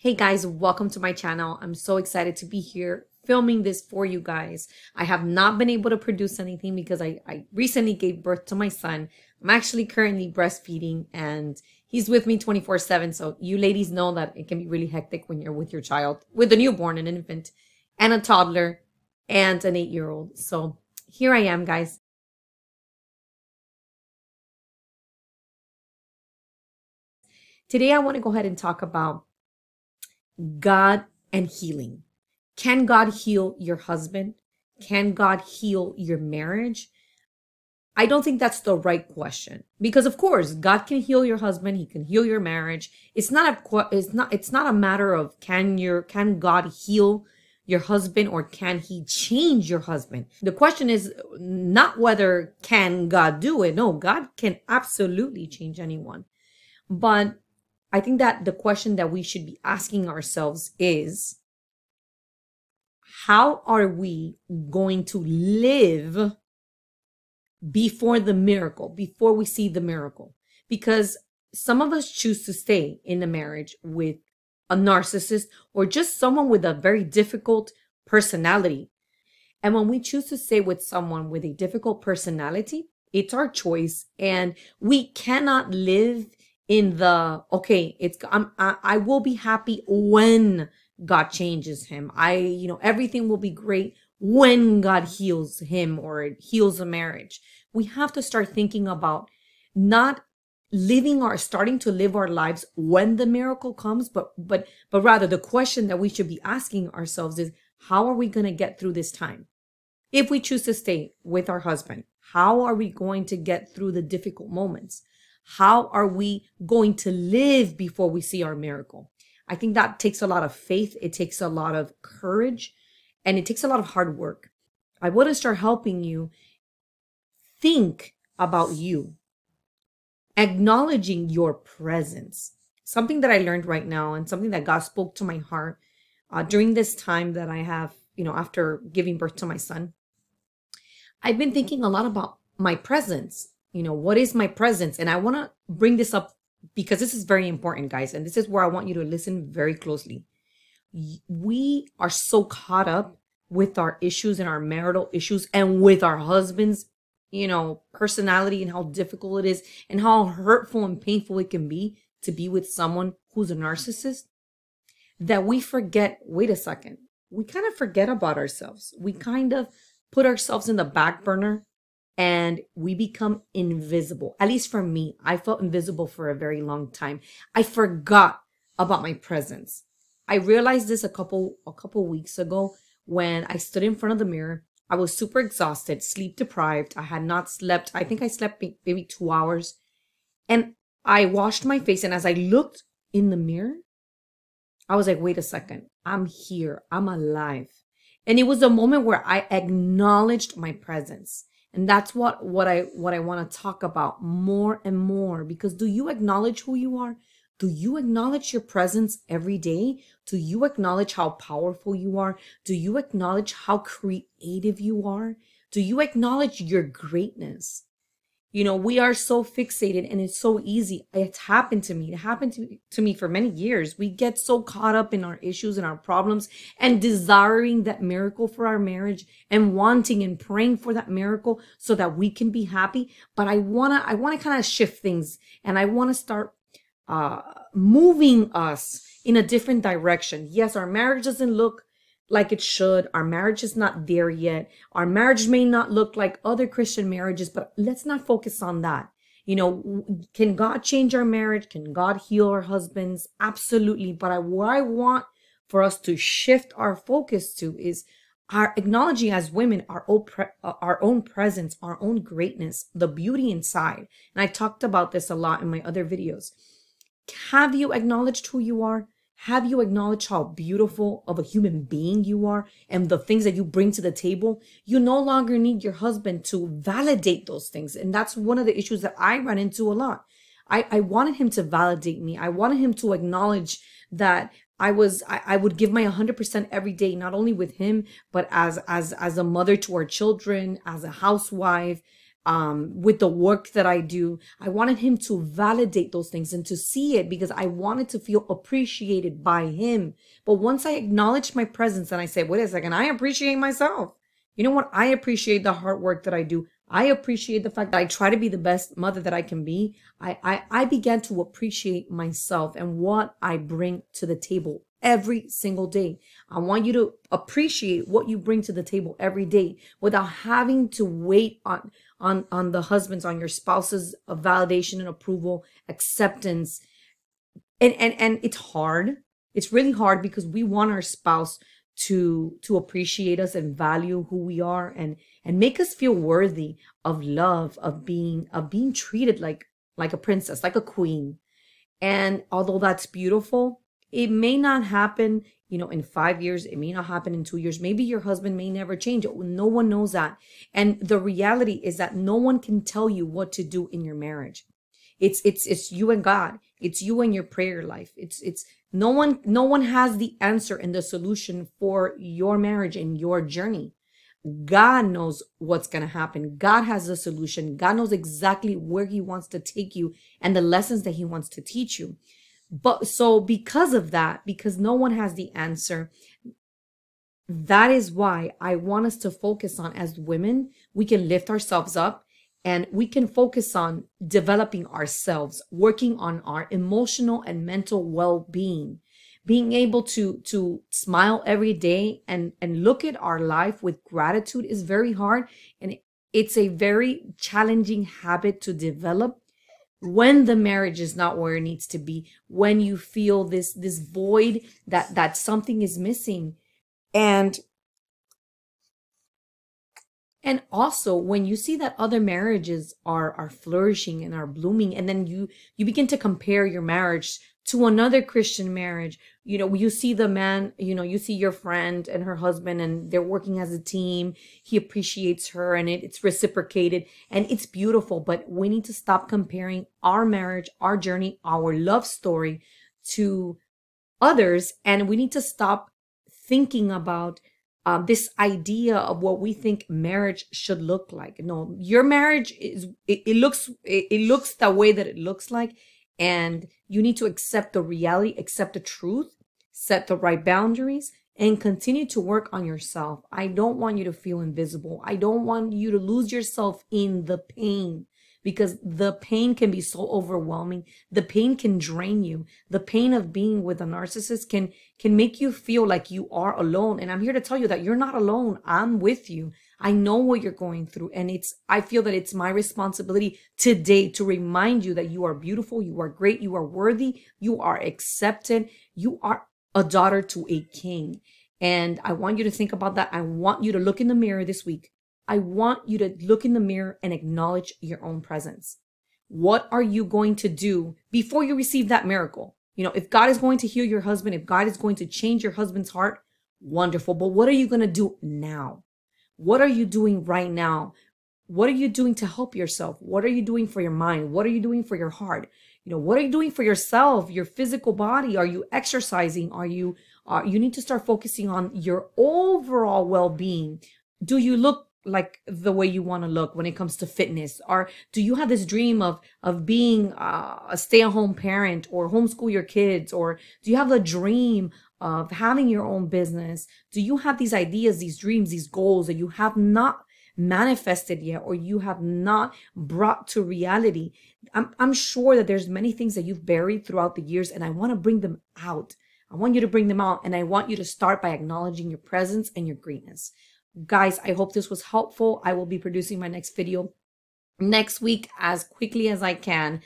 Hey guys, welcome to my channel. I'm so excited to be here filming this for you guys. I have not been able to produce anything because I recently gave birth to my son. I'm actually currently breastfeeding and he's with me 24/7. So you ladies know that it can be really hectic when you're with your child, with a newborn, an infant, and a toddler, and an 8-year-old. So here I am, guys. Today I want to go ahead and talk about God and healing. Can God heal your husband? Can God heal your marriage? I don't think that's the right question because of course God can heal your husband, he can heal your marriage. It's not a matter of can God heal your husband or can he change your husband? The question is not whether can God do it. No, God can absolutely change anyone. But I think that the question that we should be asking ourselves is, how are we going to live before the miracle, before we see the miracle? Because some of us choose to stay in a marriage with a narcissist or just someone with a very difficult personality. And when we choose to stay with someone with a difficult personality, it's our choice, and we cannot live in the I will be happy when God changes him. Everything will be great when God heals him or heals a marriage. We have to start thinking about not starting to live our lives when the miracle comes, but rather the question that we should be asking ourselves is, how are we going to get through this time? If we choose to stay with our husband, how are we going to get through the difficult moments? How are we going to live before we see our miracle? I think that takes a lot of faith. It takes a lot of courage, and it takes a lot of hard work. I want to start helping you think about you, acknowledging your presence. Something that I learned right now and something that God spoke to my heart during this time that I have, after giving birth to my son. I've been thinking a lot about my presence. What is my presence? And I want to bring this up because this is very important, guys. And this is where I want you to listen very closely. We are so caught up with our issues and our marital issues and with our husband's, personality and how difficult it is and how hurtful and painful it can be to be with someone who's a narcissist, that we forget, wait a second, we kind of forget about ourselves. We kind of put ourselves in the back burner and we become invisible. At least for me, I felt invisible for a very long time. I forgot about my presence. I realized this a couple weeks ago when I stood in front of the mirror. I was super exhausted, sleep deprived. I had not slept. I think I slept maybe 2 hours. And I washed my face. And as I looked in the mirror, I was like, wait a second. I'm here. I'm alive. And it was a moment where I acknowledged my presence. And that's what I want to talk about more and more, because do you acknowledge who you are? Do you acknowledge your presence every day? Do you acknowledge how powerful you are? Do you acknowledge how creative you are? Do you acknowledge your greatness? We are so fixated, and it's so easy. It's happened to me. It happened to me for many years. We get so caught up in our issues and our problems and desiring that miracle for our marriage and wanting and praying for that miracle so that we can be happy. But I want to kind of shift things, and I want to start moving us in a different direction. Yes, our marriage doesn't look like it should. Our marriage is not there yet. Our marriage may not look like other Christian marriages, but let's not focus on that. Can God change our marriage? Can God heal our husbands? Absolutely. But what I want for us to shift our focus to is our acknowledging as women our own presence, our own greatness, the beauty inside. And I talked about this a lot in my other videos. Have you acknowledged who you are? Have you acknowledged how beautiful of a human being you are and the things that you bring to the table? You no longer need your husband to validate those things. And that's one of the issues that I run into a lot. I wanted him to validate me. I wanted him to acknowledge that I would give my 100% every day, not only with him, but as a mother to our children, as a housewife, with the work that I do. I wanted him to validate those things and to see it because I wanted to feel appreciated by him. But once I acknowledged my presence and I said, wait a second, I appreciate myself. You know what? I appreciate the hard work that I do. I appreciate the fact that I try to be the best mother that I can be. I began to appreciate myself and what I bring to the table every single day. I want you to appreciate what you bring to the table every day without having to wait on the husbands, on your spouse's validation and approval, acceptance. And it's hard. It's really hard because we want our spouse to appreciate us and value who we are and make us feel worthy of love, of being treated like a princess, like a queen. And although that's beautiful, it may not happen, in 5 years. It may not happen in 2 years. Maybe your husband may never change. No one knows that. And the reality is that no one can tell you what to do in your marriage. It's you and God. It's you and your prayer life. It's no one has the answer and the solution for your marriage and your journey. God knows what's going to happen. God has the solution. God knows exactly where he wants to take you and the lessons that he wants to teach you. But so because of that, because no one has the answer, that is why I want us to focus on, as women, we can lift ourselves up and we can focus on developing ourselves, working on our emotional and mental well-being, being able to smile every day and look at our life with gratitude is very hard. And it's a very challenging habit to develop when the marriage is not where it needs to be, when you feel this void that something is missing. And also when you see that other marriages are flourishing and are blooming, and then you begin to compare your marriage to another Christian marriage, you see the man, you see your friend and her husband and they're working as a team. He appreciates her and it's reciprocated and it's beautiful. But we need to stop comparing our marriage, our journey, our love story to others. And we need to stop thinking about this idea of what we think marriage should look like. No, your marriage it looks the way that it looks like. And you need to accept the reality, accept the truth, set the right boundaries, and continue to work on yourself. I don't want you to feel invisible. I don't want you to lose yourself in the pain, because the pain can be so overwhelming. The pain can drain you. The pain of being with a narcissist can make you feel like you are alone. And I'm here to tell you that you're not alone. I'm with you. I know what you're going through. And I feel that it's my responsibility today to remind you that you are beautiful, you are great, you are worthy, you are accepted, you are a daughter to a king. And I want you to think about that. I want you to look in the mirror this week. I want you to look in the mirror and acknowledge your own presence. What are you going to do before you receive that miracle? If God is going to heal your husband, if God is going to change your husband's heart, wonderful. But what are you going to do now? What are you doing right now? What are you doing to help yourself? What are you doing for your mind? What are you doing for your heart? What are you doing for yourself, your physical body? Are you exercising? You need to start focusing on your overall well-being. Do you look like the way you want to look when it comes to fitness? Or do you have this dream of being a stay-at-home parent or homeschool your kids? Or do you have the dream of having your own business? Do you have these ideas, these dreams, these goals that you have not manifested yet, or you have not brought to reality? I'm sure that there's many things that you've buried throughout the years, and I want to bring them out. I want you to bring them out, and I want you to start by acknowledging your presence and your greatness. Guys, I hope this was helpful. I will be producing my next video next week as quickly as I can.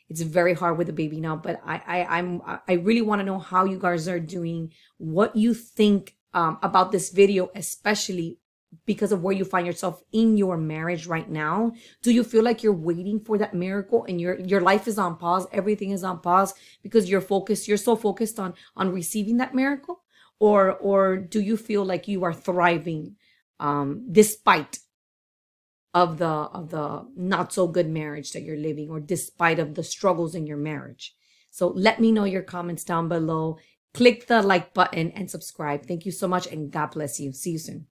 It's very hard with the baby now, but I really want to know how you guys are doing, what you think about this video, especially because of where you find yourself in your marriage right now. Do you feel like you're waiting for that miracle and your life is on pause? Everything is on pause because you're so focused on receiving that miracle? Or do you feel like you are thriving despite of the not so good marriage that you're living, or despite of the struggles in your marriage? So let me know your comments down below. Click the like button and subscribe. Thank you so much, and God bless you. See you soon.